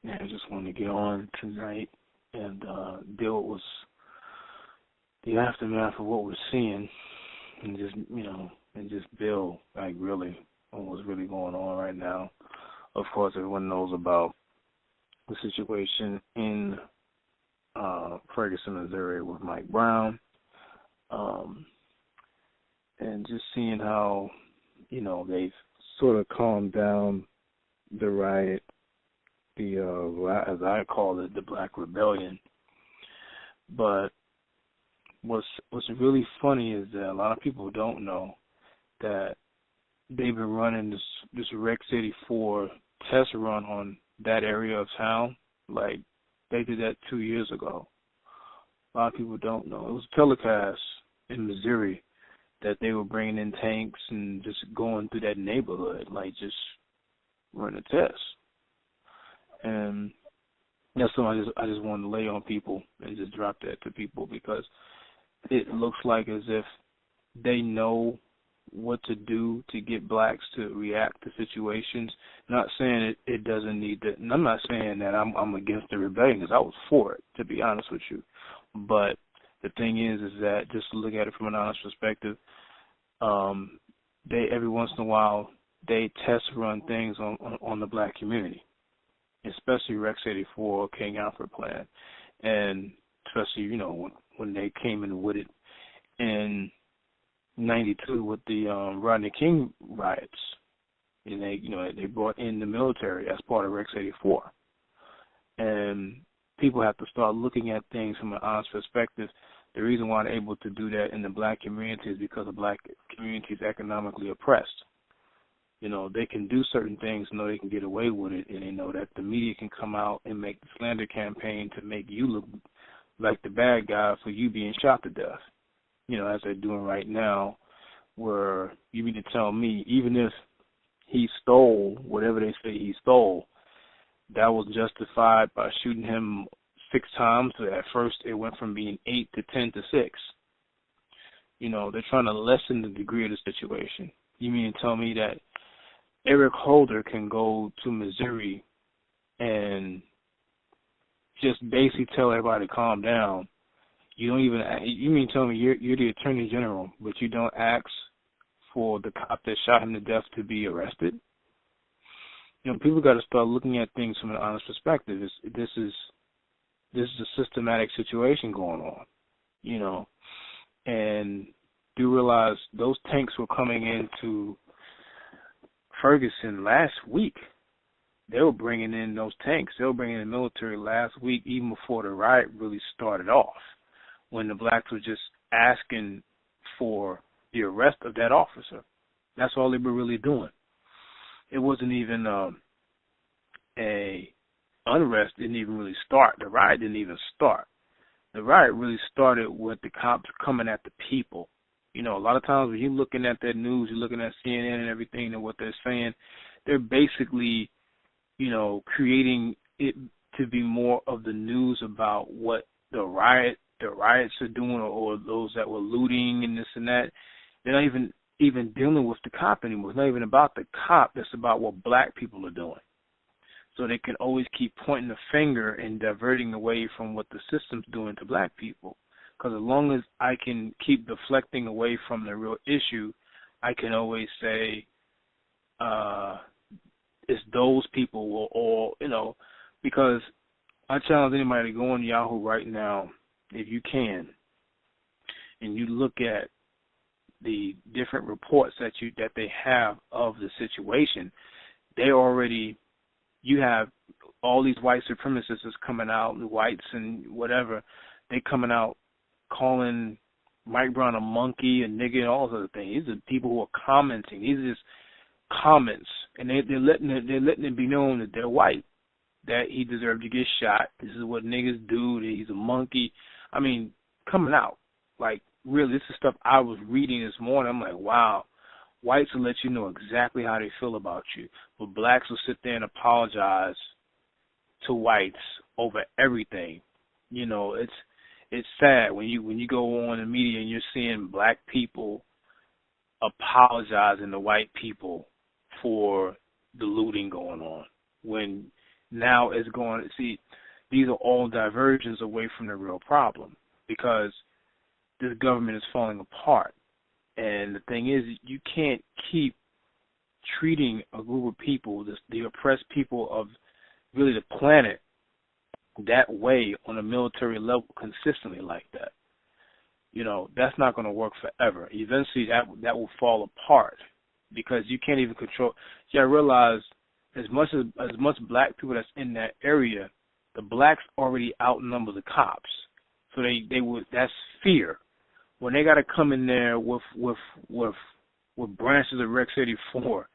And I just wanted to get on tonight and deal with the aftermath of what we're seeing, and just and just build like really on what's really going on right now. Of course, everyone knows about the situation in Ferguson, Missouri, with Mike Brown, and just seeing how they've sort of calmed down the riot, as I call it, the Black Rebellion. But what's really funny is that a lot of people don't know that they've been running this Rec City 4 test run on that area of town. Like, they did that 2 years ago. A lot of people don't know. It was telecast in Missouri that they were bringing in tanks and just going through that neighborhood, like just running a test. And that's something I just wanted to lay on people and just drop that to people, because it looks like as if they know what to do to get blacks to react to situations. Not saying it doesn't need to, and I'm not saying that I'm against the rebellion, because I was for it, to be honest with you. But the thing is that, just to look at it from an honest perspective, they every once in a while they test run things on the black community, especially Rec City 4, King Alfred Plan, and especially when they came in with it in '92 with the Rodney King riots, and they brought in the military as part of Rec City 4, and people have to start looking at things from an honest perspective. The reason why they're able to do that in the black community is because the black community is economically oppressed. They can do certain things, know they can get away with it, and they know that the media can come out and make the slander campaign to make you look like the bad guy for you being shot to death. As they're doing right now, where you mean to tell me, even if he stole whatever they say he stole, that was justified by shooting him 6 times. So at first it went from being 8 to 10 to 6. They're trying to lessen the degree of the situation. You mean to tell me that Eric Holder can go to Missouri and just basically tell everybody to calm down? You mean to tell me you're the Attorney General, but you don't ask for the cop that shot him to death to be arrested? People got to start looking at things from an honest perspective. This is a systematic situation going on, and do realize those tanks were coming into Ferguson last week. They were bringing in those tanks. They were bringing in the military last week, even before the riot really started off, when the blacks were just asking for the arrest of that officer. That's all they were really doing. It wasn't even a unrest didn't even really start. The riot didn't even start. The riot really started with the cops coming at the people. A lot of times when you're looking at that news, you're looking at CNN and everything, and what they're saying, they're basically, creating it to be more of the news about what the riots are doing, or those that were looting and this and that. They're not even dealing with the cop anymore. It's not even about the cop. It's about what black people are doing. So they can always keep pointing the finger and diverting away from what the system's doing to black people. Because as long as I can keep deflecting away from the real issue, I can always say it's those people or because I challenge anybody to go on Yahoo right now, if you can, and you look at the different reports that they have of the situation. You have all these white supremacists coming out, the whites and whatever, they coming out calling Mike Brown a monkey, a nigger, and all those other things. These are people who are commenting. These are just comments, and they're letting it be known that they're white, that he deserved to get shot. This is what niggas do. That he's a monkey. I mean, coming out. Like, really, this is stuff I was reading this morning. I'm like, wow. Whites will let you know exactly how they feel about you, but blacks will sit there and apologize to whites over everything. It's sad when you go on the media and you're seeing black people apologizing to white people for the looting going on, when now is going, see, these are all diversions away from the real problem, because this government is falling apart. And the thing is, you can't keep treating a group of people, the oppressed people of really the planet, that way on a military level consistently like that. That's not going to work forever. Eventually that will fall apart, because you can't even control. See, I realize as much black people that's in that area, the blacks already outnumber the cops. So they would, that's fear. When they got to come in there with branches of Rex 84,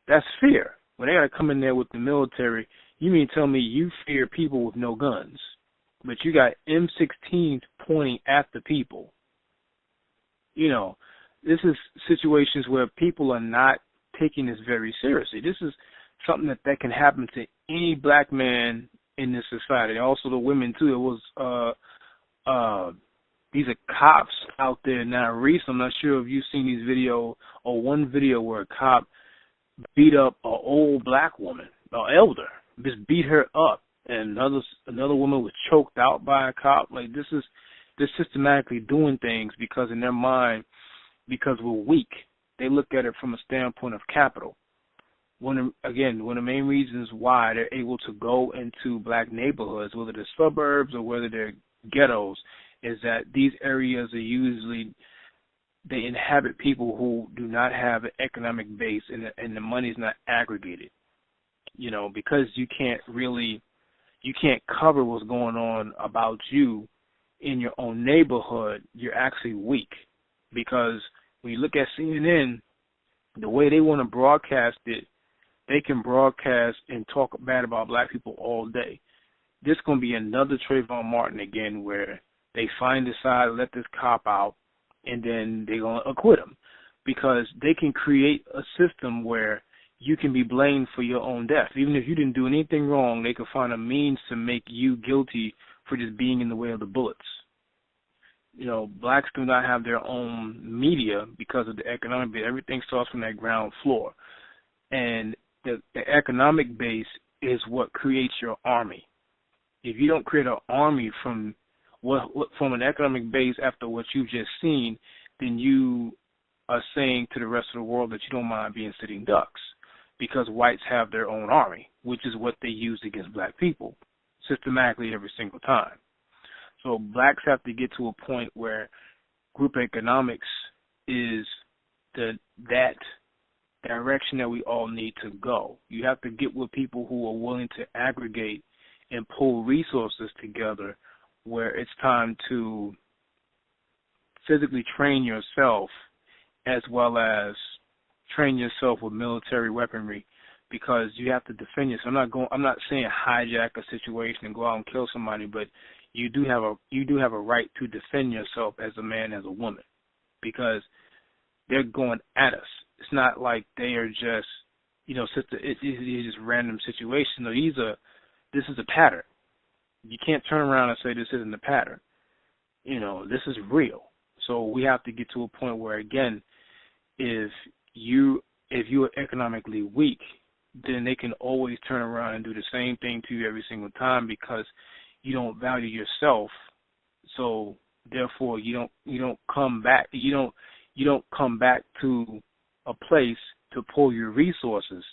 that's fear. When they got to come in there with the military, you mean tell me you fear people with no guns, but you got M16s pointing at the people. This is situations where people are not taking this very seriously. This is something that can happen to any black man in this society. Also the women too. It was these are cops out there now. Recently, I'm not sure if you've seen these video or one video where a cop beat up an old black woman, an elder, just beat her up, and another woman was choked out by a cop. Like they're systematically doing things because in their mind, because we're weak, they look at it from a standpoint of capital. One of the main reasons why they're able to go into black neighborhoods, whether they're suburbs or whether they're ghettos, is that these areas are usually, they inhabit people who do not have an economic base, and the money is not aggregated. Because you can't cover what's going on about you in your own neighborhood, you're actually weak. Because when you look at CNN, the way they want to broadcast it, they can broadcast and talk bad about black people all day. This is going to be another Trayvon Martin again, where they finally decide to let this cop out, and then they're going to acquit him, because they can create a system where you can be blamed for your own death. Even if you didn't do anything wrong, they can find a means to make you guilty for just being in the way of the bullets. Blacks do not have their own media because of the economic base. Everything starts from that ground floor. And the economic base is what creates your army. If you don't create an army from an economic base after what you've just seen, then you are saying to the rest of the world that you don't mind being sitting ducks, because whites have their own army, which is what they use against black people systematically every single time. So blacks have to get to a point where group economics is that direction that we all need to go. You have to get with people who are willing to aggregate and pull resources together, where it's time to physically train yourself as well as train yourself with military weaponry, because you have to defend yourself. I'm not saying hijack a situation and go out and kill somebody, but you do have a right to defend yourself as a man, as a woman, because they're going at us. It's not like they are just, it's just random situations. No, this is a pattern. You can't turn around and say this isn't a pattern. This is real. So we have to get to a point where, again, if you are economically weak, then they can always turn around and do the same thing to you every single time, because you don't value yourself. So therefore, you don't come back. You don't come back to a place to pull your resources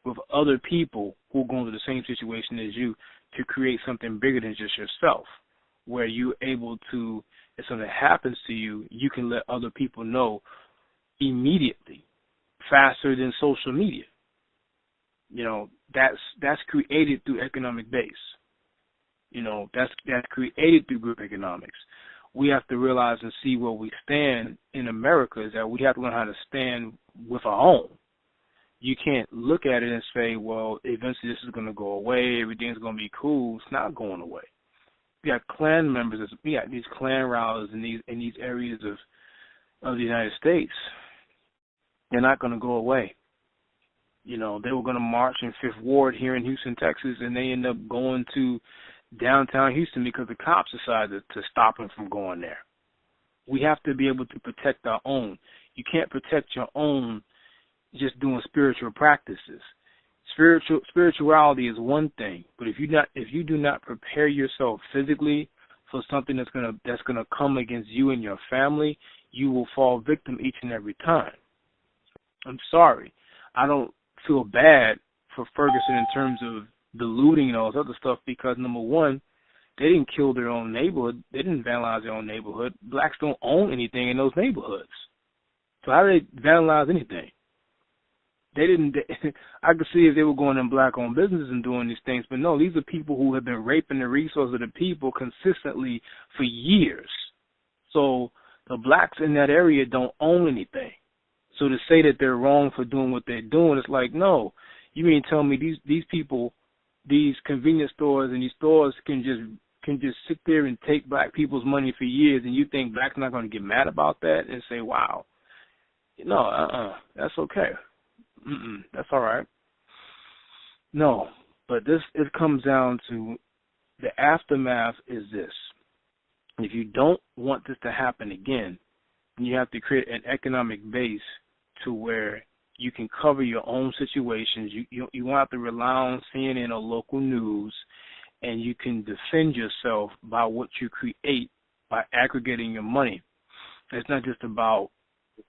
with other people who are going through the same situation as you, to create something bigger than just yourself, where you're able to, if something happens to you, you can let other people know immediately, faster than social media. That's created through economic base. That's created through group economics. We have to realize and see where we stand in America, is that we have to learn how to stand with our own. You can't look at it and say, well, eventually this is going to go away, everything's going to be cool. It's not going away. We got Klan members, we got these Klan rallies in these areas of the United States. They're not going to go away. They were going to march in Fifth Ward here in Houston, Texas, and they end up going to downtown Houston because the cops decided to stop them from going there. We have to be able to protect our own. You can't protect your own just doing spiritual practices. Spirituality is one thing, but if you do not prepare yourself physically for something that's gonna come against you and your family, you will fall victim each and every time. I'm sorry. I don't feel bad for Ferguson in terms of the looting and all this other stuff because, number one, they didn't kill their own neighborhood. They didn't vandalize their own neighborhood. Blacks don't own anything in those neighborhoods. So how did they vandalize anything? They didn't. I could see if they were going in black-owned businesses and doing these things, but no, these are people who have been raping the resources of the people consistently for years. So the blacks in that area don't own anything. So to say that they're wrong for doing what they're doing, it's like, no, you mean tell me these people, these convenience stores and these stores can just sit there and take black people's money for years, and you think blacks not going to get mad about that and say, wow, no, that's okay. That's all right. No, but it comes down to the aftermath is this. If you don't want this to happen again, then you have to create an economic base to where you can cover your own situations. You won't have to rely on CNN or local news, and you can defend yourself by what you create by aggregating your money. It's not just about,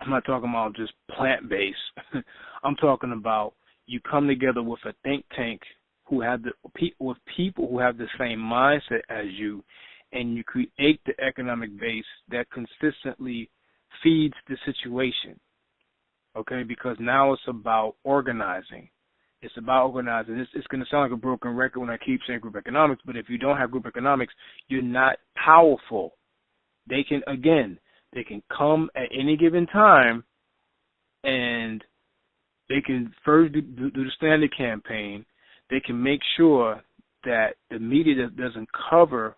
I'm not talking about just plant-based. I'm talking about you come together with a think tank with people who have the same mindset as you, and you create the economic base that consistently feeds the situation. Okay, because now it's about organizing. It's about organizing. It's going to sound like a broken record when I keep saying group economics, but if you don't have group economics, you're not powerful. They can come at any given time, and they can first do the standard campaign. They can make sure that the media doesn't cover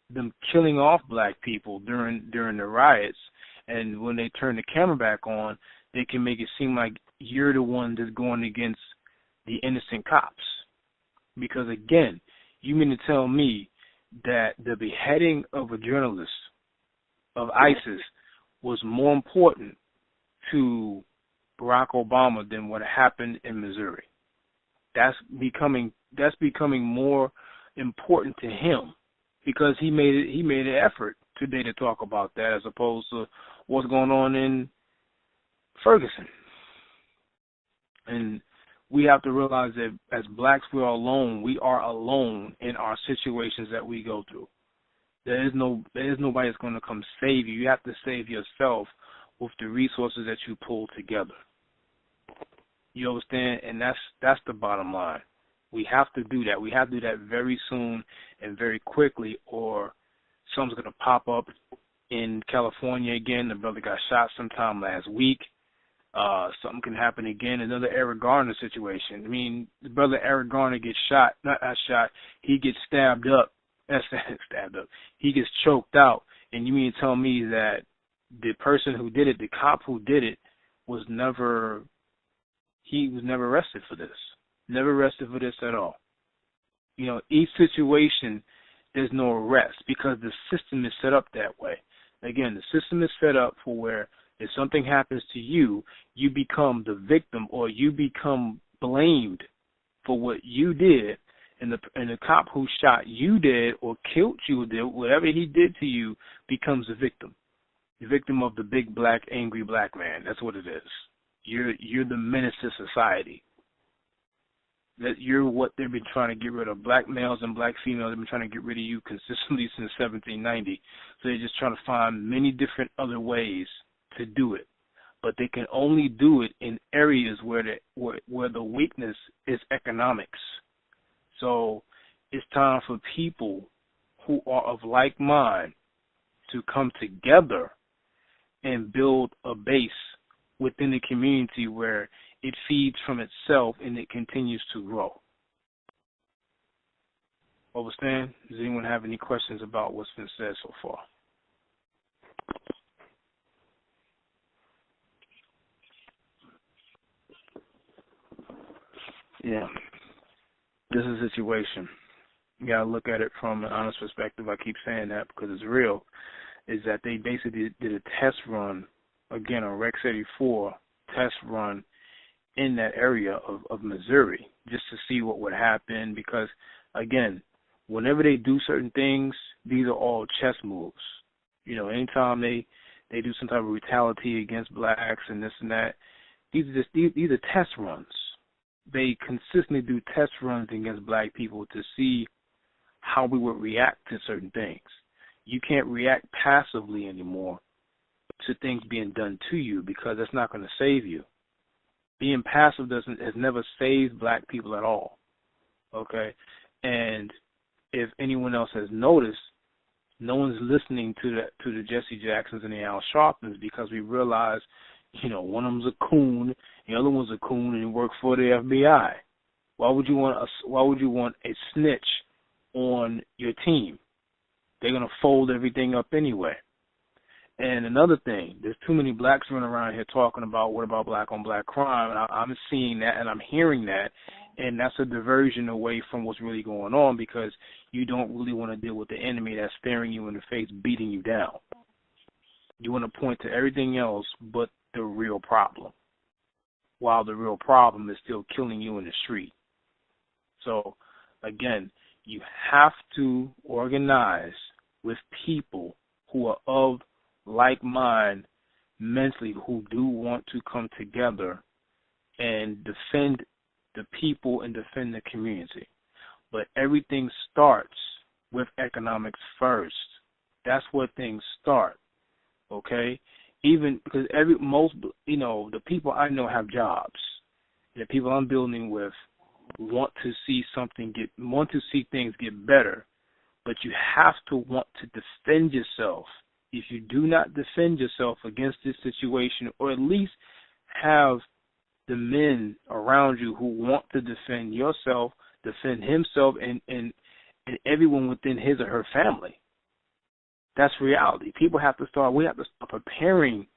them killing off black people during the riots, and when they turn the camera back on, they can make it seem like you're the one that's going against the innocent cops. Because again, you mean to tell me that the beheading of a journalist of ISIS was more important to Barack Obama than what happened in Missouri? That's becoming more important to him because he made an effort today to talk about that as opposed to what's going on in Ferguson. And we have to realize that as blacks, we are alone. We are alone in our situations that we go through. There is nobody that's going to come save you. You have to save yourself with the resources that you pull together. You understand? And that's the bottom line. We have to do that. We have to do that very soon and very quickly, or something's going to pop up in California again. The brother got shot sometime last week. Something can happen again. Another Eric Garner situation. I mean, the brother Eric Garner gets he gets stabbed up. Stabbed up. He gets choked out. And you mean to tell me that the person who did it, the cop who did it, was never arrested for this. Never arrested for this at all. You know, each situation, there's no arrest because the system is set up that way. Again, the system is set up for where if something happens to you, you become the victim or you become blamed for what you did, and the cop who shot you dead or killed you dead, whatever he did to you, becomes a victim. The victim of the big black angry black man. That's what it is. You're the menace to society. That you're what they've been trying to get rid of. Black males and black females have been trying to get rid of you consistently since 1790. So they're just trying to find many different other ways to do it. But they can only do it in areas where the weakness is economics. So it's time for people who are of like mind to come together and build a base within the community where it feeds from itself and it continues to grow. Understand? Does anyone have any questions about what's been said so far? Yeah. This is a situation. You got to look at it from an honest perspective. I keep saying that because it's real. Is that they basically did a test run, again, on Rex 84 test run in that area of Missouri just to see what would happen because, again, whenever they do certain things, these are all chess moves. You know, anytime they do some type of brutality against blacks and this and that, these are test runs. They consistently do test runs against black people to see how we would react to certain things. You can't react passively anymore to things being done to you because that's not going to save you. Being passive has never saved black people at all. Okay? And if anyone else has noticed, no one's listening to the Jesse Jacksons and the Al Sharptons because we realize, you know, one of them's a coon, the other one's a coon, and he works for the FBI. Why would you want a snitch on your team? They're gonna fold everything up anyway. And another thing, there's too many blacks running around here talking about what about black on black crime, and I'm seeing that and I'm hearing that, and that's a diversion away from what's really going on because you don't really want to deal with the enemy that's staring you in the face, beating you down. You want to point to everything else but the real problem, while the real problem is still killing you in the street. So, again, you have to organize with people who are of like mind mentally, who do want to come together and defend the people and defend the community. But everything starts with economics first. That's where things start, okay? Even because the people I know have jobs. The people I'm building with want to see things get better, but you have to want to defend yourself. If you do not defend yourself against this situation, or at least have the men around you who want to defend yourself, defend himself, and everyone within his or her family. That's reality. We have to start preparing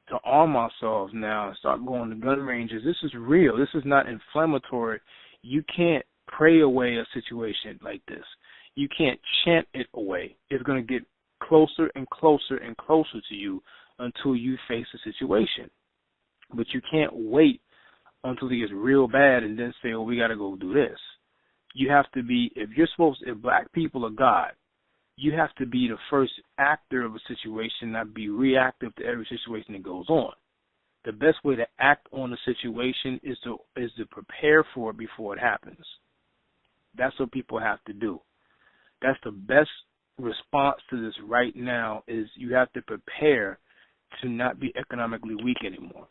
to arm ourselves now and start going to gun ranges. This is real. This is not inflammatory. You can't pray away a situation like this. You can't chant it away. It's going to get closer and closer and closer to you until you face the situation. But you can't wait until it gets real bad and then say, oh, we got to go do this. You have to be, if black people are God, you have to be the first actor of a situation, not be reactive to every situation that goes on. The best way to act on a situation is to prepare for it before it happens. That's what people have to do. That's the best response to this right now, is you have to prepare to not be economically weak anymore.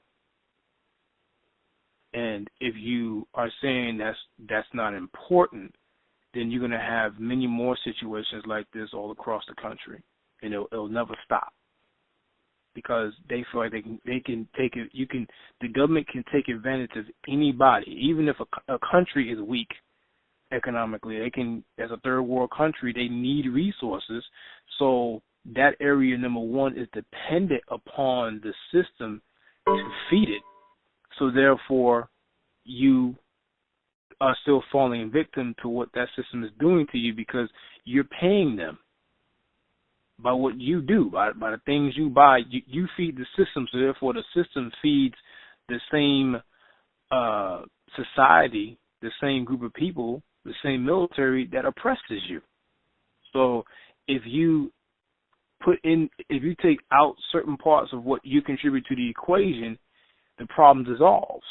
And if you are saying that's not important, then you're going to have many more situations like this all across the country, and it'll never stop because they feel like they can take it. The government can take advantage of anybody, even if a country is weak economically. They can, as a third world country, they need resources. So that area, number one, is dependent upon the system to feed it. So therefore, you are still falling victim to what that system is doing to you because you're paying them by what you do, by the things you buy. You feed the system, so therefore the system feeds the same society, the same group of people, the same military that oppresses you. So if you take out certain parts of what you contribute to the equation, the problem dissolves.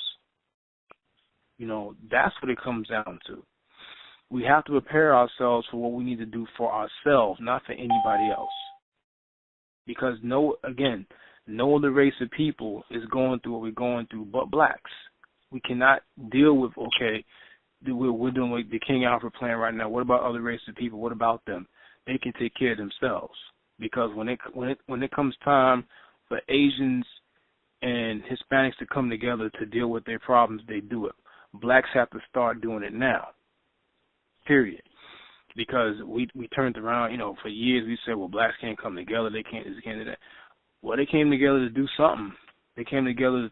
You know, that's what it comes down to. We have to prepare ourselves for what we need to do for ourselves, not for anybody else. Because no other race of people is going through what we're going through but blacks. We cannot deal with, we're doing like the King Alfred plan right now. What about other races of people? What about them? They can take care of themselves. Because when it comes time for Asians and Hispanics to come together to deal with their problems, they do it. Blacks have to start doing it now, period. Because we turned around, for years we said, well, blacks can't come together, they can't do that. Well, they came together to do something. They came together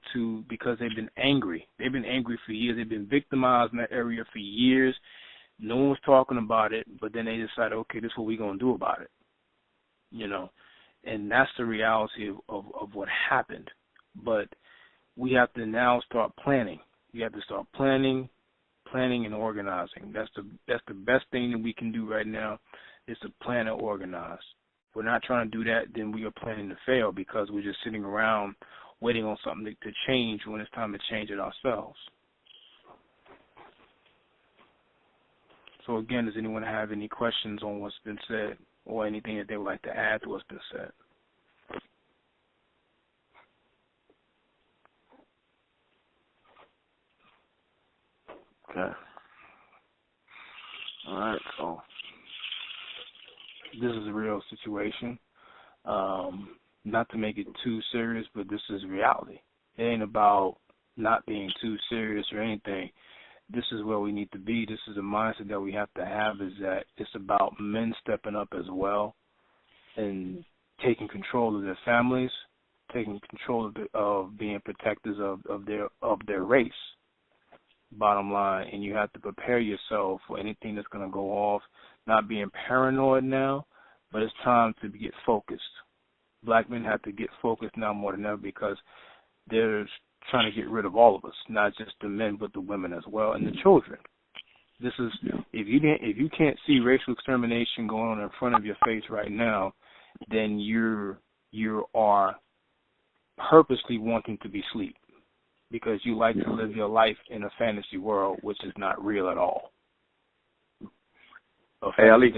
because they've been angry. They've been angry for years. They've been victimized in that area for years. No one was talking about it, but then they decided, okay, this is what we're going to do about it. And that's the reality of what happened. But we have to now start planning. We have to start planning and organizing. That's the best thing that we can do right now is to plan and organize. If we're not trying to do that, then we are planning to fail because we're just sitting around waiting on something to change when it's time to change it ourselves. So again, does anyone have any questions on what's been said or anything that they would like to add to what's been said? Okay. All right, so this is a real situation. Not to make it too serious, but this is reality. It ain't about not being too serious or anything. This is where we need to be. This is a mindset that we have to have, is that it's about men stepping up as well and taking control of their families, taking control of being protectors of their race. Bottom line, and you have to prepare yourself for anything that's going to go off. Not being paranoid now, but it's time to get focused. Black men have to get focused now more than ever because they're trying to get rid of all of us, not just the men, but the women as well and the children. This is if you can't see racial extermination going on in front of your face right now, then you are purposely wanting to be asleep because you like to live your life in a fantasy world, which is not real at all. Hey, Ali.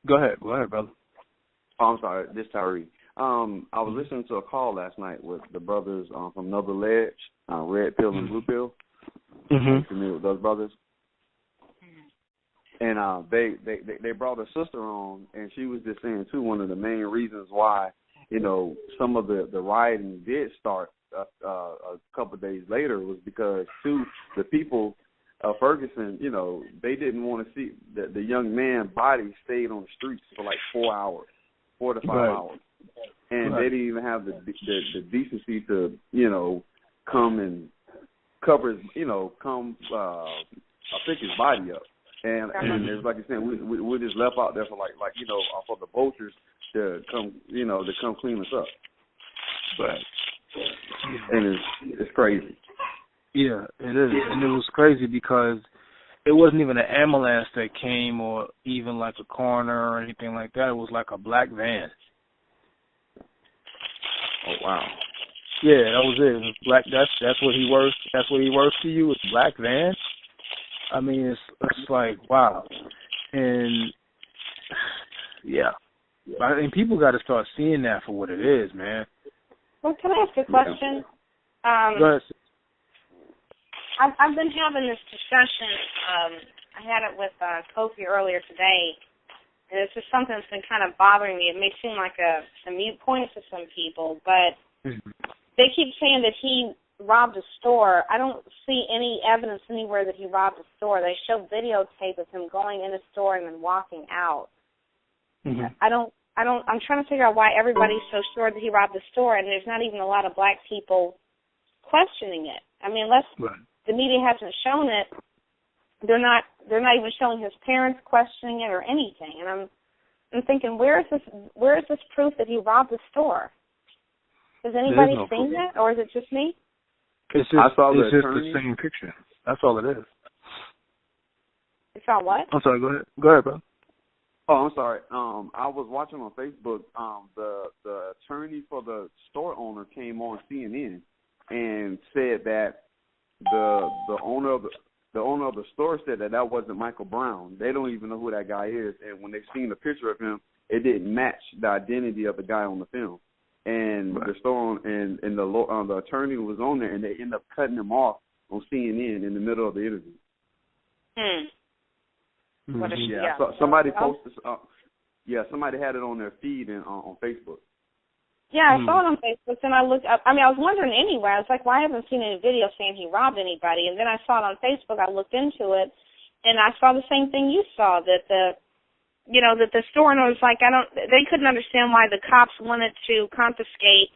Go ahead, brother. Oh, I'm sorry. This is Tyree. I was listening to a call last night with the brothers from Another Ledge, Red Pill and Blue Pill. You familiar with those brothers? And they brought a sister on, and she was just saying too, one of the main reasons why some of the rioting did start a couple of days later was because the people of Ferguson, they didn't want to see the young man's body stayed on the streets for like 4 to 5 hours. And they didn't even have the decency to, come and cover his, pick his body up. And it's like you're saying, we just left out there for for the vultures to come, to come clean us up. But and it's crazy. Yeah, it is, and it was crazy because it wasn't even an ambulance that came or even like a coroner or anything like that. It was like a black van. Oh wow. Yeah, that was it. It was black. That's what he works. That's what he works for you. It's black van. I mean, it's like wow, and yeah, and people got to start seeing that for what it is, man. Well, can I ask a question? Go ahead. I've been having this discussion. I had it with Kofi earlier today, and it's just something that's been kind of bothering me. It may seem like a mute point to some people, but they keep saying that he robbed a store. I don't see any evidence anywhere that he robbed a store. They show videotape of him going in a store and then walking out. I'm trying to figure out why everybody's so sure that he robbed the store, and there's not even a lot of black people questioning it. I mean, unless the media hasn't shown it, they're not even showing his parents questioning it or anything. And I'm thinking, where is this proof that he robbed the store? Has anybody seen that, or is it just me? It's just the same picture. That's all it is. You saw what? I'm sorry. Go ahead, bro. Oh, I'm sorry. I was watching on Facebook. The attorney for the store owner came on CNN and said that the owner of the store said that wasn't Michael Brown. They don't even know who that guy is, and when they seen the picture of him, it didn't match the identity of the guy on the film. And the store and the attorney was on there, and they ended up cutting him off on CNN in the middle of the interview. Somebody posted. Somebody had it on their feed on Facebook. Yeah, I saw it on Facebook, and I looked up. I mean, I was wondering anyway. I was like, well, I haven't seen any video saying he robbed anybody. And then I saw it on Facebook. I looked into it, and I saw the same thing you saw, that the store owner was like, they couldn't understand why the cops wanted to confiscate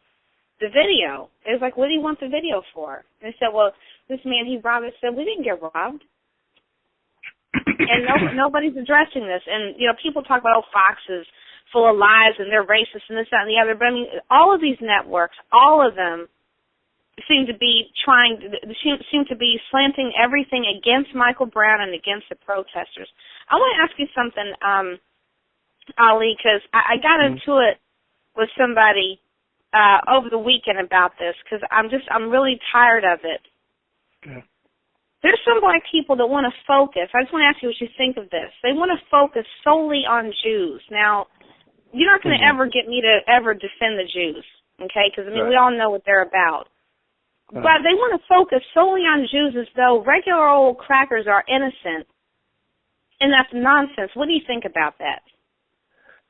the video. It was like, what do you want the video for? And they said, well, this man, he robbed us. I said, we didn't get robbed. And nobody's addressing this. And, people talk about, Fox is full of lies and they're racist and this, that, and the other. But, I mean, all of these networks, all of them seem to be slanting everything against Michael Brown and against the protesters. I want to ask you something, Ali, because I got into it with somebody over the weekend about this, because I'm really tired of it. Okay. There's some black people that want to focus. I just want to ask you what you think of this. They want to focus solely on Jews. Now, you're not going to ever get me to ever defend the Jews, okay? Because, we all know what they're about. But they want to focus solely on Jews as though regular old crackers are innocent, and that's nonsense. What do you think about that?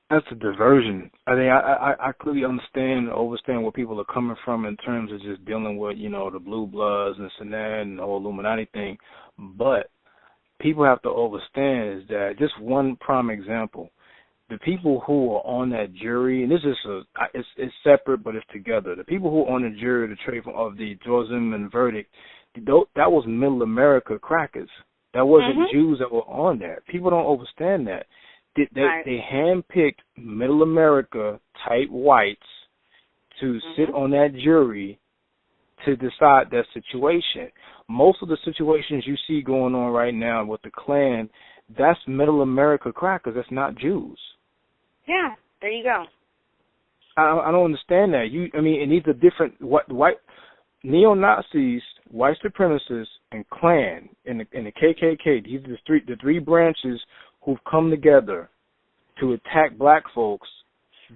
That's a diversion. I think I clearly understand where people are coming from in terms of just dealing with, the blue bloods and Sinan and the whole Illuminati thing. But people have to understand is that just one prime example, the people who are on that jury, and this is it's separate but it's together. The people who are on the jury, the trade of the Jorzim and verdict, that was Middle America crackers. That wasn't Jews that were on there. People don't understand that. They handpicked Middle America type whites to sit on that jury to decide that situation. Most of the situations you see going on right now with the Klan, that's Middle America crackers. That's not Jews. Yeah, there you go. I don't understand that. And these are different white neo-Nazis, white supremacists, and Klan and the KKK. These are the three branches who've come together to attack black folks.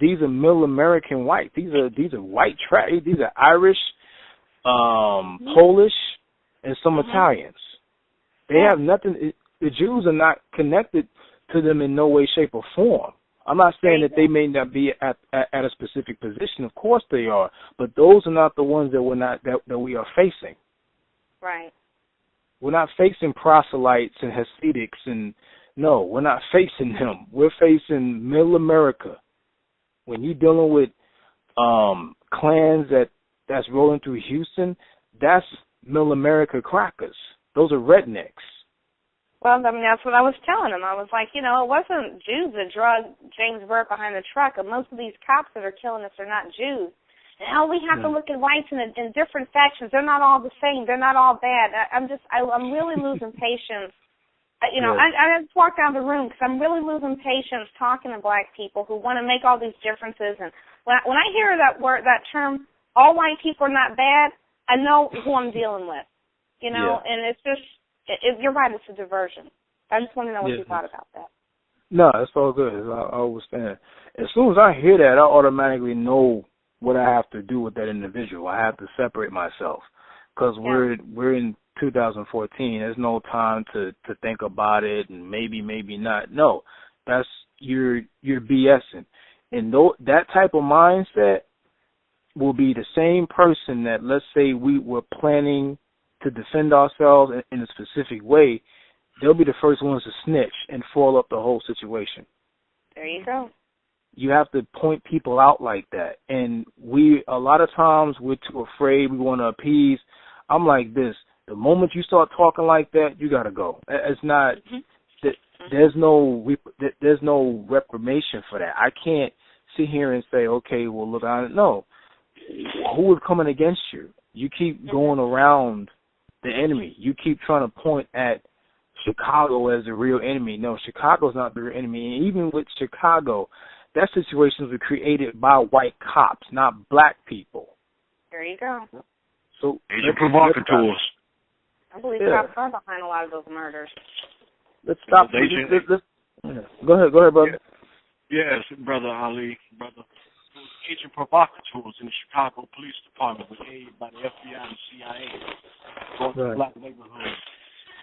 These are Middle American white. These are white trash. These are Irish, Polish, and some Italians. They have nothing. The Jews are not connected to them in no way, shape, or form. I'm not saying that they may not be at a specific position. Of course they are, but those are not the ones that we are facing. Right. We're not facing proselytes and Hasidics and no, we're not facing them. We're facing Middle America. When you're dealing with clans that's rolling through Houston, that's Middle America crackers. Those are rednecks. Well, that's what I was telling him. I was like, it wasn't Jews that drug James Burke behind the truck. And most of these cops that are killing us are not Jews. And we have to look at whites in different factions. They're not all the same. They're not all bad. I'm really losing patience. I just walked out of the room because I'm really losing patience talking to black people who want to make all these differences. And when I hear that term, all white people are not bad, I know who I'm dealing with. And it's just, you're right, it's a diversion. I just want to know what you thought about that. No, it's all good. I understand. As soon as I hear that, I automatically know what I have to do with that individual. I have to separate myself because we're in 2014. There's no time to think about it and maybe not. No, that's you're BSing. And that type of mindset will be the same person that, let's say we were planning to defend ourselves in a specific way, they'll be the first ones to snitch and foil up the whole situation. There you go. You have to point people out like that. And a lot of times we're too afraid. We want to appease. I'm like this. The moment you start talking like that, you got to go. It's not, there's no reprimation for that. I can't sit here and say, okay, well, look, no. Who is coming against you? You keep going around the enemy. You keep trying to point at Chicago as the real enemy. No, Chicago's not the real enemy. And even with Chicago, that situations were created by white cops, not black people. There you go. So agent provocateurs. I believe cops are behind a lot of those murders. Let's stop. Go ahead, brother. Yes, Brother Ali, brother. Agent provocateurs in the Chicago Police Department with aid by the FBI and CIA. Going to black neighborhoods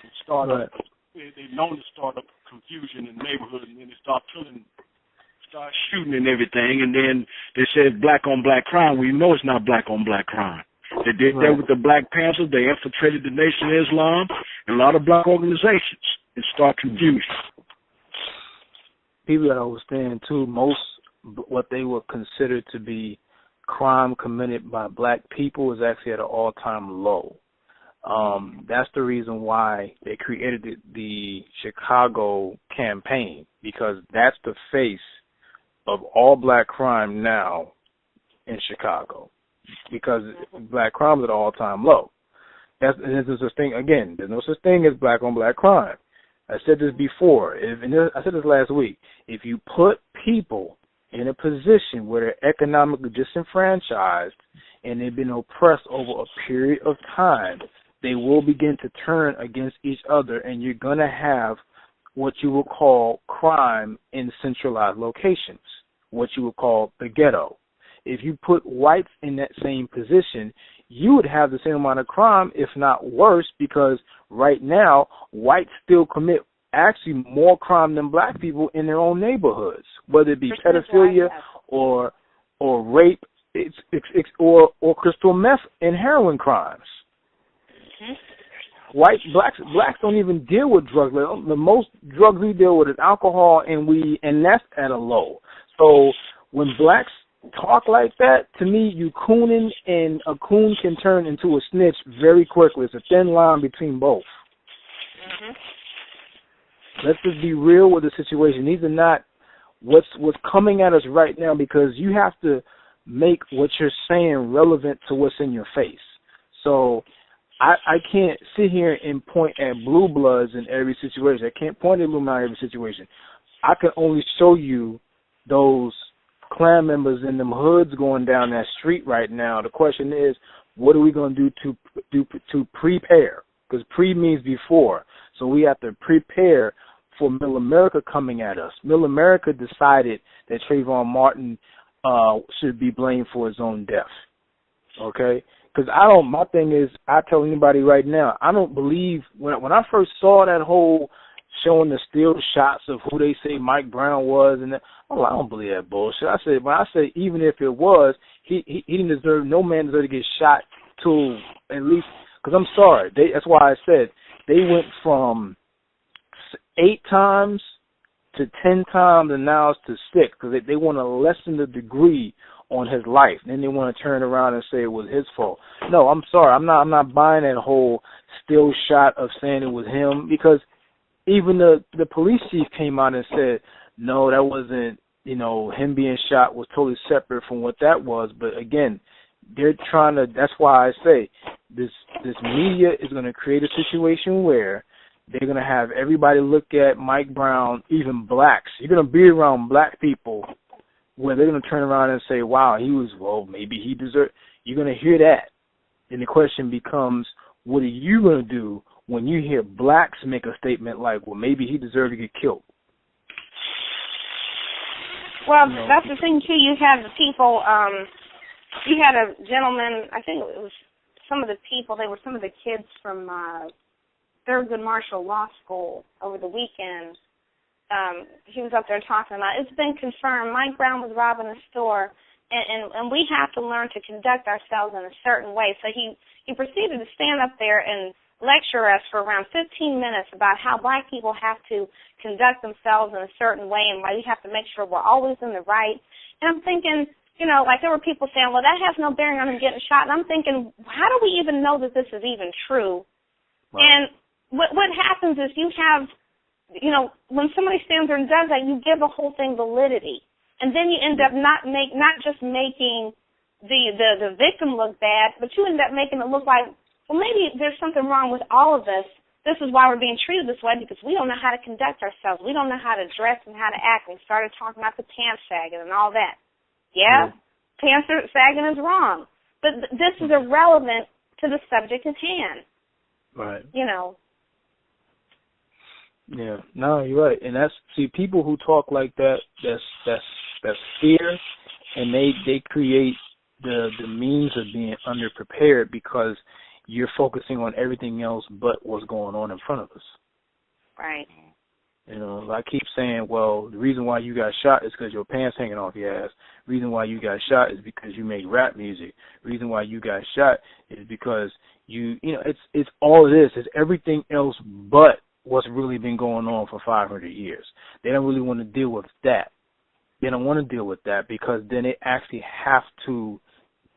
and they're known to start up confusion in the neighborhood, and then they start shooting and everything, and then they said black on black crime. We know it's not black on black crime. They did that with the Black Panthers. They infiltrated the Nation of Islam and a lot of black organizations and start confusion. People gotta understand too, most what they would consider to be crime committed by black people is actually at an all-time low. That's the reason why they created the Chicago campaign, because that's the face of all black crime now in Chicago. because black crime is at an all-time low. And there's no such thing, again, there's no such thing as black-on-black crime. I said this before. I said this last week. If you put people in a position where they're economically disenfranchised and they've been oppressed over a period of time, they will begin to turn against each other, and you're going to have what you would call crime in centralized locations, what you would call the ghetto. If you put whites in that same position, you would have the same amount of crime, if not worse, because right now, whites still commit actually more crime than black people in their own neighborhoods, whether it be pedophilia or rape, or crystal meth and heroin crimes. Blacks don't even deal with drugs. The most drugs we deal with is alcohol and weed, and that's at a low. So when blacks talk like that, to me, you cooning, and a coon can turn into a snitch very quickly. It's a thin line between both. Let's just be real with the situation. These are not what's coming at us right now, because you have to make what you're saying relevant to what's in your face. So I can't sit here and point at blue bloods in every situation. I can't point at blue bloods in every situation. I can only show you those Klan members in them hoods going down that street right now. The question is, what are we going to do to prepare? Because pre means before. So we have to prepare for Middle America coming at us. Middle America decided that Trayvon Martin should be blamed for his own death. Okay? Because my thing is, I tell anybody right now, I don't believe, when I first saw that whole showing the still shots of who they say Mike Brown was, and I don't believe that bullshit. When I say even if it was, he didn't deserve, no man deserved to get shot till at least, because I'm sorry, that's why I said they went from 8 times to 10 times, and now it's to 6, because they want to lessen the degree on his life. Then they want to turn around and say it was his fault. No, I'm sorry, I'm not buying that whole still shot of saying it was him, because even the police chief came out and said, no, that wasn't, him being shot was totally separate from what that was. But again, they're trying to, that's why I say this media is going to create a situation where they're going to have everybody look at Mike Brown, even blacks. You're going to be around black people where they're going to turn around and say, wow, maybe he deserved. You're going to hear that. And the question becomes, what are you going to do when you hear blacks make a statement like, well, maybe he deserved to get killed? Well, that's the thing, too. You have the people, you had a gentleman, I think it was some of the people, they were some of the kids from Thurgood Marshall Law School over the weekend. He was up there talking about, it's been confirmed, Mike Brown was robbing a store, and we have to learn to conduct ourselves in a certain way. So he proceeded to stand up there and lecture us for around 15 minutes about how black people have to conduct themselves in a certain way and why we have to make sure we're always in the right. And I'm thinking, like there were people saying, well, that has no bearing on him getting shot. And I'm thinking, how do we even know that this is even true? Wow. And what happens is you have, when somebody stands there and does that, you give the whole thing validity. And then you end up not just making the victim look bad, but you end up making it look like, well, maybe there's something wrong with all of us. This is why we're being treated this way, because we don't know how to conduct ourselves. We don't know how to dress and how to act. And we started talking about the pants sagging and all that. Yeah, pants sagging is wrong. But this is irrelevant to the subject at hand. Right. Yeah, no, you're right. And people who talk like that, that's fear, and they create the means of being underprepared because you're focusing on everything else but what's going on in front of us. Right. I keep saying, well, the reason why you got shot is because your pants hanging off your ass. The reason why you got shot is because you make rap music. The reason why you got shot is because it's all of this. It's everything else but what's really been going on for 500 years. They don't really want to deal with that. They don't want to deal with that because then they actually have to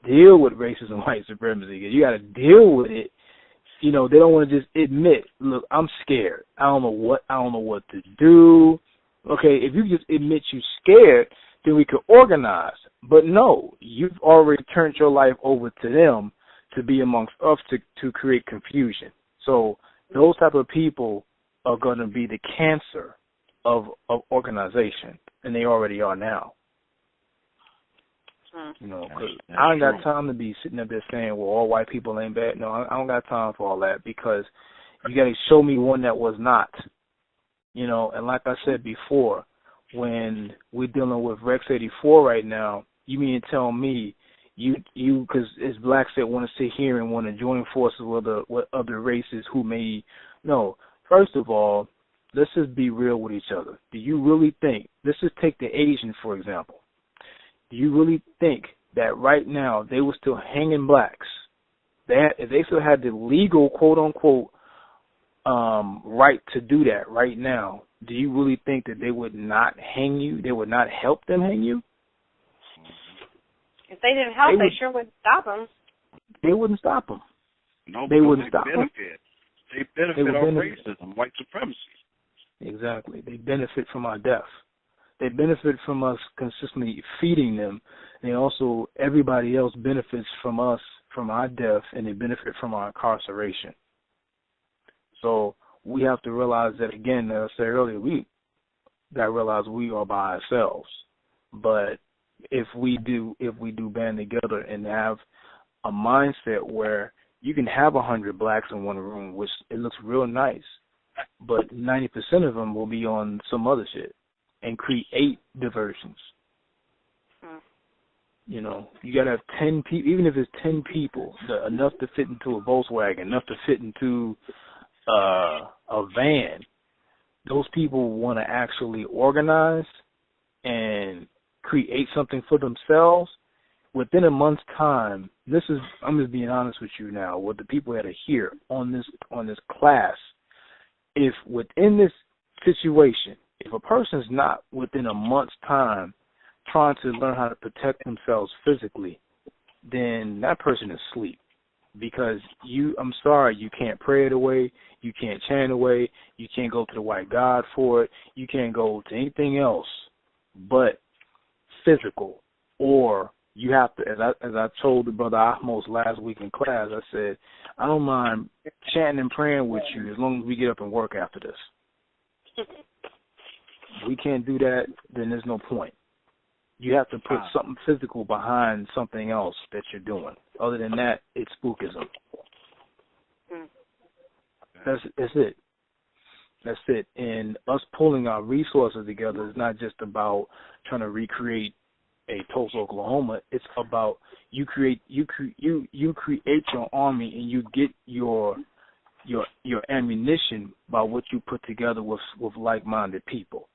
deal with racism and white supremacy. You got to deal with it. They don't want to just admit, look, I'm scared. I don't know what to do. Okay, if you just admit you're scared, then we could organize. But no, you've already turned your life over to them to be amongst us to create confusion. So those type of people are going to be the cancer of organization, and they already are now. You know, because I ain't got time to be sitting up there saying, well, all white people ain't bad. No, I don't got time for all that, because you got to show me one that was not. You know, and like I said before, when we're dealing with Rex 84 right now, you mean to tell me you because it's blacks that want to sit here and want to join forces with other races who may, no. First of all, let's just be real with each other. Do you really think, let's just take the Asian, for example. Do you really think that right now they were still hanging blacks? If they still had the legal, quote-unquote, right to do that right now, do you really think that they would not hang you? They would not help them hang you? If they didn't help, they sure wouldn't stop them. They wouldn't stop them. No, they wouldn't stop them. They benefit on racism, white supremacy. Exactly. They benefit from our death. They benefit from us consistently feeding them. And also, everybody else benefits from us, from our death, and they benefit from our incarceration. So we have to realize that, again, as I said earlier, we got to realize we are by ourselves. But if we do band together and have a mindset where you can have 100 blacks in one room, which it looks real nice, but 90% of them will be on some other shit and create diversions. You know, you got to have 10 people, even if it's 10 people, enough to fit into a Volkswagen, enough to fit into a van. Those people want to actually organize and create something for themselves. Within a month's time, I'm just being honest with you now, with the people that are here on this class, if within this situation, if a person's not within a month's time trying to learn how to protect themselves physically, then that person is asleep. Because I'm sorry, you can't pray it away, you can't chant away, you can't go to the white God for it, you can't go to anything else but physical. Or you have to, as I told the brother Ahmos last week in class, I said, I don't mind chanting and praying with you as long as we get up and work after this. If we can't do that, then there's no point. You have to put something physical behind something else that you're doing. Other than that, it's spookism. That's it. That's it. And us pulling our resources together is not just about trying to recreate a Tulsa, Oklahoma. It's about you create your army, and you get your ammunition by what you put together with like-minded people.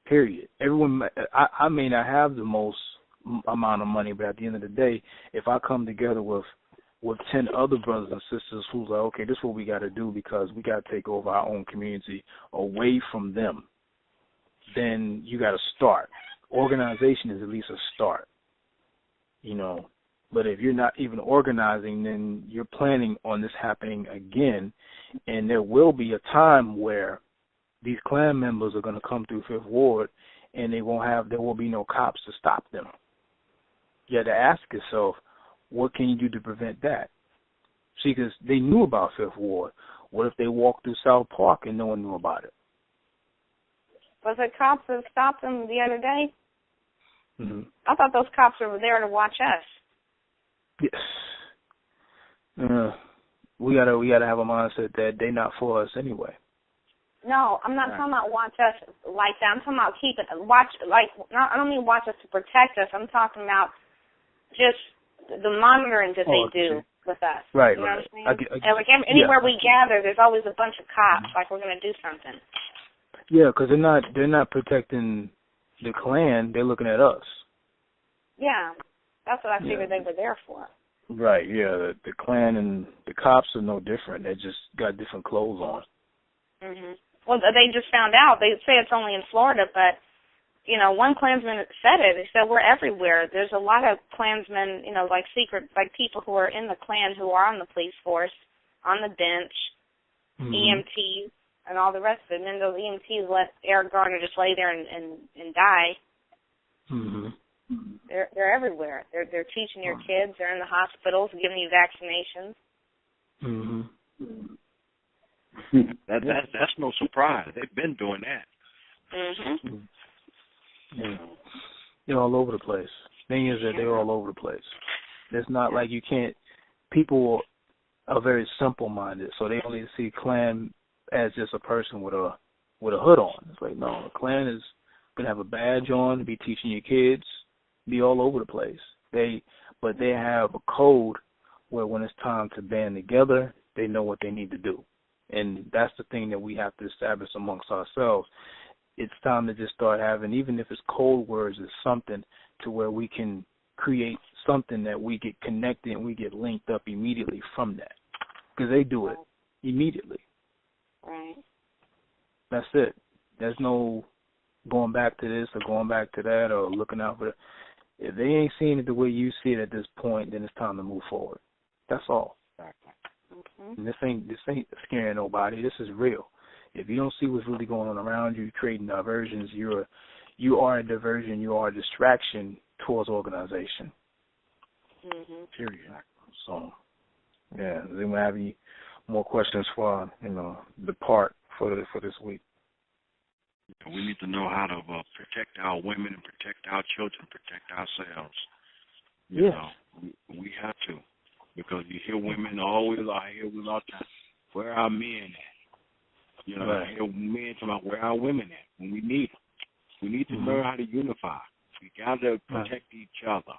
Period. Everyone, I may not have the most amount of money, but at the end of the day, if I come together with 10 other brothers and sisters who's like, okay, this is what we got to do because we got to take over our own community away from them, then you got to start. Organization is at least a start, you know. But if you're not even organizing, then you're planning on this happening again, and there will be a time where these Klan members are going to come through Fifth Ward, and there will be no cops to stop them. You have to ask yourself, what can you do to prevent that? See, because they knew about Fifth Ward. What if they walked through South Park and no one knew about it? Was it cops that stopped them the other day? Mm-hmm. I thought those cops were there to watch us. Yes. We gotta have a mindset that they're not for us anyway. No, I'm not talking about watch us like that. I'm talking about I don't mean watch us to protect us. I'm talking about just the monitoring that they do with us. Right, you know right. what I'm saying? And anywhere we gather, there's always a bunch of cops, like we're going to do something. Yeah, because they're not protecting the Klan. They're looking at us. Yeah, that's what I figured they were there for. Right, yeah. The Klan and the cops are no different. They just got different clothes on. Mhm. Well, they just found out. They say it's only in Florida, but, you know, one Klansman said it. He said, we're everywhere. There's a lot of Klansmen, you know, like secret, like people who are in the Klan who are on the police force, on the bench, EMTs. and all the rest of it. And then those EMTs let Eric Garner just lay there and die. Mm-hmm. They're everywhere. They're teaching your kids. They're in the hospitals giving you vaccinations. Mm-hmm. That's no surprise. They've been doing that. Mm-hmm. Yeah. They're all over the place. Thing is that they're all over the place. It's not like you can't. People are very simple-minded, so they only see Klan as just a person with a hood on. It's like, no, the Klan is gonna have a badge on, be teaching your kids, be all over the place. But they have a code where when it's time to band together, they know what they need to do. And that's the thing that we have to establish amongst ourselves. It's time to just start having, even if it's code words, it's something to where we can create something that we get connected and we get linked up immediately from that. Because they do it immediately. Right. That's it. There's no going back to this or going back to that or looking out for it. If they ain't seeing it the way you see it at this point, then it's time to move forward. That's all. Mm-hmm. And this ain't scaring nobody. This is real. If you don't see what's really going on around you, creating diversions, you are a diversion. You are a distraction towards organization. Mm-hmm. Period. So, yeah. Does anyone have any more questions for the part for this week? We need to know how to protect our women and protect our children, protect ourselves. You know, we have to, because you hear women always out here with all the time. Where are our men at? You know, I hear men talking about where are our women at when we need them. We need to learn how to unify. We got to protect each other.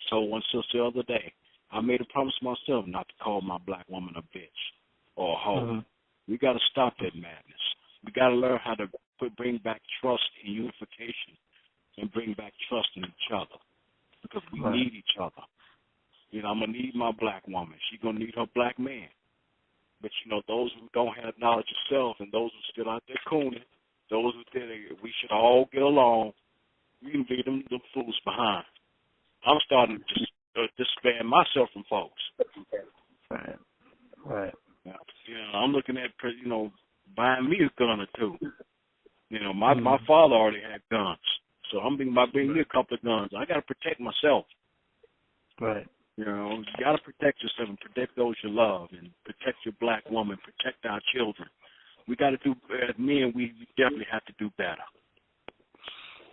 So one sister the other day, I made a promise to myself not to call my black woman a bitch or a hoe. We got to stop that madness. We got to learn how to bring back trust and unification and bring back trust in each other, because we need each other. You know, I'm going to need my black woman. She's going to need her black man. But, you know, those who don't have knowledge of self and those who are still out there cooning, those who think we should all get along, we can leave them fools behind. I'm starting to disband myself from folks. Right. You know, I'm looking at, buying me a gun or two. You know, my father already had guns, so I'm thinking about bringing me a couple of guns. I got to protect myself. Right. You know, you got to protect yourself and protect those you love and protect your black woman, protect our children. We got to do, as men, we definitely have to do better.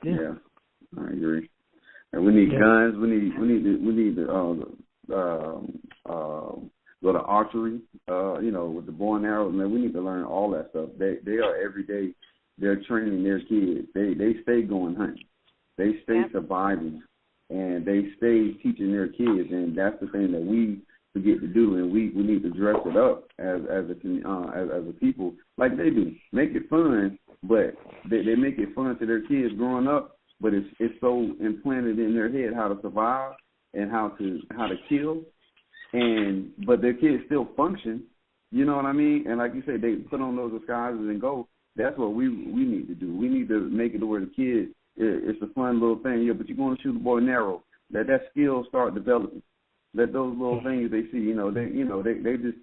Yeah, I agree. And we need guns. We need to go to archery. With the bow and arrow. Man, we need to learn all that stuff. They are every day. They're training their kids. They stay going hunting. They stay surviving, and they stay teaching their kids. And that's the thing that we forget to do. And we need to dress it up as a people like they do. Make it fun, but they make it fun to their kids growing up. But it's so implanted in their head how to survive and how to kill, but their kids still function. You know what I mean? And like you say, they put on those disguises and go. That's what we need to do. We need to make it to where the kids, it's a fun little thing. Yeah, but you're going to shoot a bow and arrow. Let that skill start developing. Let those little things they see, they just,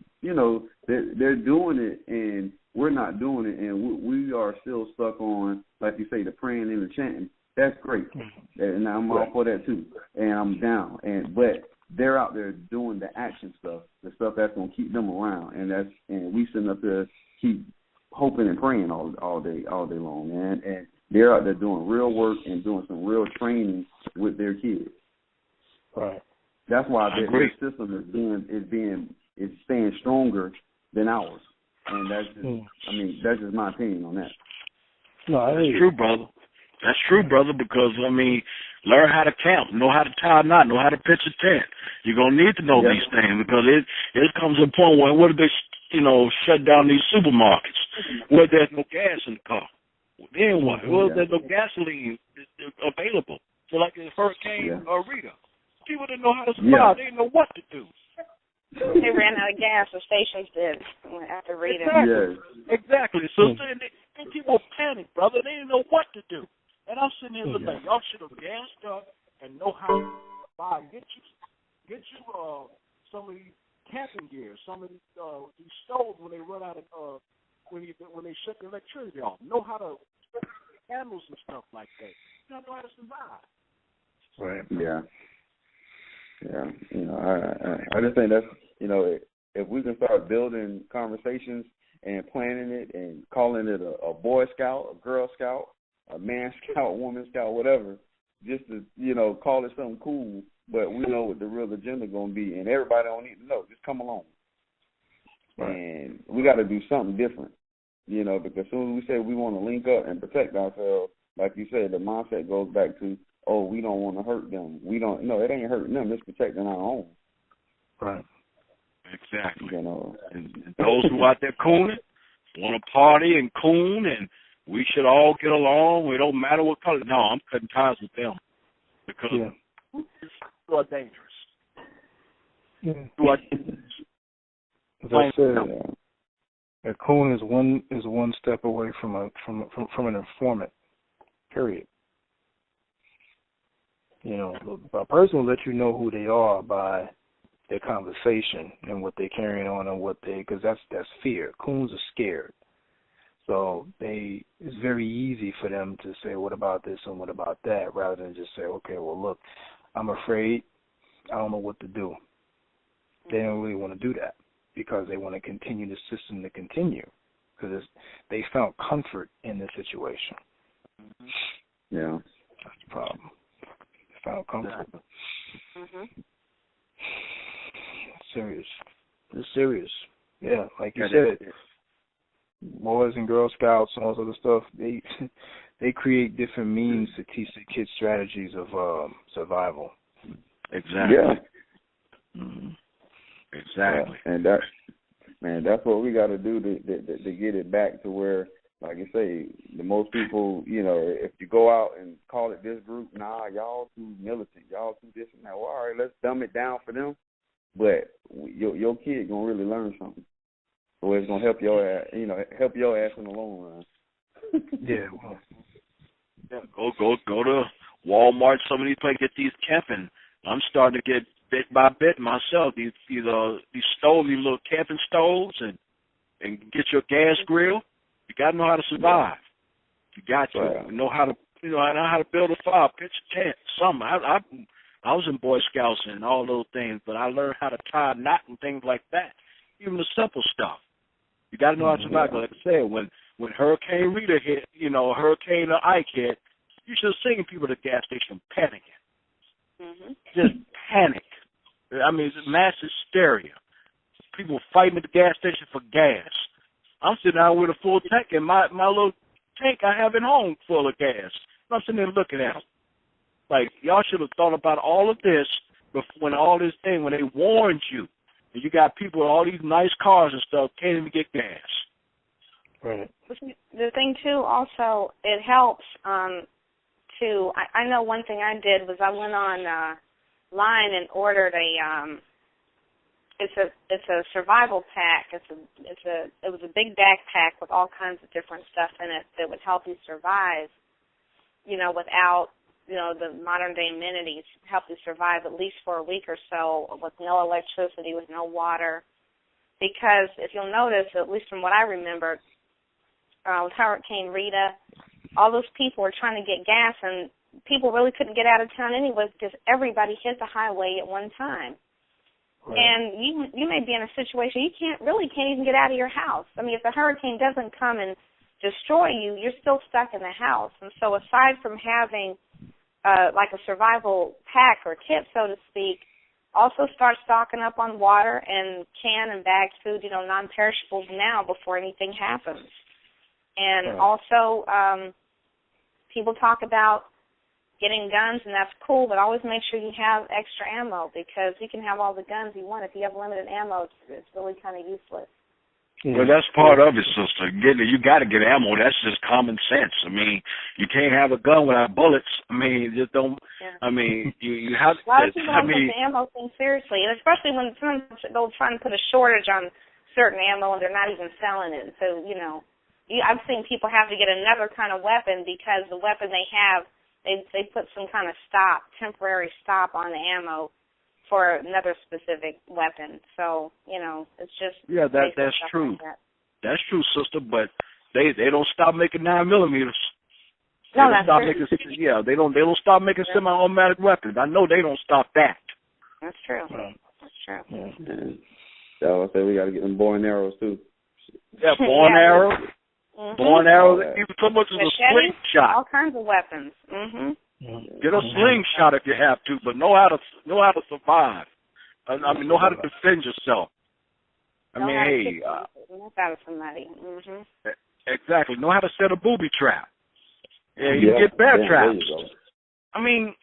they're doing it and we're not doing it, and we are still stuck on, like you say, the praying and the chanting. That's great, and I'm all for that too, and I'm down. But they're out there doing the action stuff, the stuff that's gonna keep them around, and we sitting up there keep hoping and praying all day long, man. And they're out there doing real work and doing some real training with their kids. Right. That's why their system is staying stronger than ours, and that's just my opinion on that. No, that's true, brother. That's true, brother, because, learn how to count, know how to tie a knot, know how to pitch a tent. You're going to need to know these things, because it comes to a point where, what if they, shut down these supermarkets where there's no gas in the car? Then what? Well, there's no gasoline available. So like in Hurricane Rita, people didn't know how to survive. They didn't know what to do. They ran out of gas, the stations did, after Rita. Exactly. So then people panicked, brother. They didn't know what to do. And I'm sitting here looking, y'all should have gassed up and know how to buy. Get you some of these camping gear, some of these stoves when they run out of when they shut the electricity off. Know how to handle some stuff like that. You don't know how to survive. Right. Yeah. Yeah. You know, I just think that's, you know, if we can start building conversations and planning it and calling it a Boy Scout, a Girl Scout, a Man Scout, Woman Scout, whatever, just to, you know, call it something cool, but we know what the real agenda going to be, and everybody don't need to know. Just come along. Right. And we got to do something different, you know, because as soon as we say we want to link up and protect ourselves, like you said, the mindset goes back to, oh, we don't want to hurt them. We don't, no, it ain't hurting them. It's protecting our own. Right. Exactly. You know, and those who out there cooning want to party and coon, and we should all get along. It don't matter what color. No, I'm cutting ties with them because you are dangerous. Yeah. You are dangerous. As I said, a coon is one step away from an informant. Period. You know, a person will let you know who they are by their conversation and what they're carrying on and because that's fear. Coons are scared. So it's very easy for them to say, what about this and what about that, rather than just say, okay, well, look, I'm afraid, I don't know what to do. They don't really want to do that because they want to continue the system to continue because they found comfort in the situation. Yeah. That's the problem. They found comfort. Mm-hmm. Serious. It's serious. Yeah, like you said, Boys and Girl Scouts and all this other stuff, they create different means to teach the kids strategies of survival. Exactly. Yeah. Mm-hmm. Exactly. Yeah. And that's what we got to do to get it back to where, like you say, the most people, you know, if you go out and call it this group, nah, y'all too militant, y'all too this and that. Well, all right, let's dumb it down for them. But your kid gonna really learn something. So it's gonna help your ass, you know, help your ass in the long run. Yeah. Well, go to Walmart. Some of these places get these camping. I'm starting to get bit by bit myself. These stoves, these little camping stoves, and get your gas grill. You got to know how to survive. You got to know how to build a fire, pitch a tent, something. I was in Boy Scouts and all those things, but I learned how to tie a knot and things like that. Even the simple stuff. You got to know how to survive. Like I said, when Hurricane Rita hit, you know, Hurricane Ike hit, you should have seen people at the gas station panicking. Mm-hmm. Just panic. I mean, it's mass hysteria. People fighting at the gas station for gas. I'm sitting out with a full tank, and my little tank I have at home full of gas. I'm sitting there looking at them. Like, y'all should have thought about all of this when they warned you. And you got people with all these nice cars and stuff, can't even get gas. Right. The thing, too, also, it helps I know one thing I did was I went on line and ordered it's a survival pack. It was a big backpack with all kinds of different stuff in it that would help you survive, you know, without, you know, the modern day amenities, help you survive at least for a week or so with no electricity, with no water. Because if you'll notice, at least from what I remember, with Hurricane Rita, all those people were trying to get gas, and people really couldn't get out of town anyway because everybody hit the highway at one time. Right. And you may be in a situation you can't even get out of your house. I mean, if the hurricane doesn't come and destroy you, you're still stuck in the house. And so aside from having like a survival pack or kit, so to speak, also start stocking up on water and can and bagged food, you know, non-perishables now before anything happens. And also people talk about getting guns, and that's cool, but always make sure you have extra ammo, because you can have all the guns you want. If you have limited ammo, it's really kind of useless. Well, that's part of it, sister. You got to get ammo. That's just common sense. I mean, you can't have a gun without bullets. I mean, just don't. Yeah. I mean, you have. A lot of people don't take the ammo thing seriously, and especially when they'll try and put a shortage on certain ammo and they're not even selling it. So, you know, I've seen people have to get another kind of weapon because the weapon they have, they put some kind of temporary stop on the ammo for another specific weapon. So, you know, it's just... Yeah, that's true. Like that. That's true, sister. But they don't stop making 9mm. No, that's true. They don't stop making semi-automatic weapons. I know they don't stop that. That's true. That's true. And so I say we got to get them bow and arrows too. Yeah, bow and arrows. Bow and arrows. Even so much as a slingshot. All kinds of weapons. Get a slingshot if you have to, but know how to survive. I mean, know how to defend yourself. I mean, hey. Out of somebody. Exactly. Know how to set a booby trap. Yeah, you can get bear traps. I mean,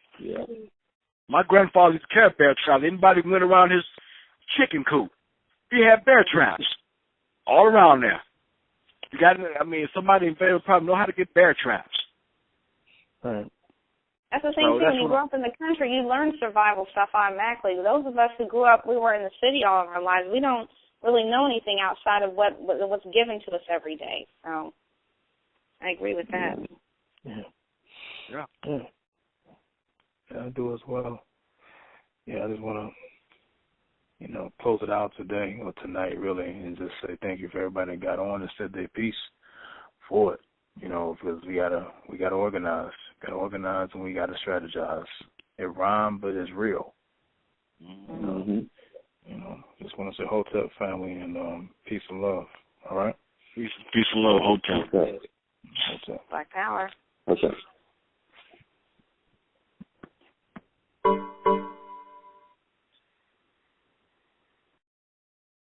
my grandfather used to carry bear traps. Anybody went around his chicken coop, he had bear traps all around there. You got, I mean, somebody in Fayetteville probably know how to get bear traps. Right. That's the same thing. When you grew up in the country, you learn survival stuff automatically. Those of us who grew up, we were in the city all of our lives. We don't really know anything outside of what's given to us every day. So I agree with that. Yeah, I do as well. Yeah, I just want to, close it out today or tonight, really, and just say thank you for everybody that got on and said their piece for it. Because we gotta organize. Gotta organize and we gotta strategize. It rhymes, but it's real. Just want to say Hotep family and peace and love. All right. Peace and love, Hotep. Okay. Black power. Okay.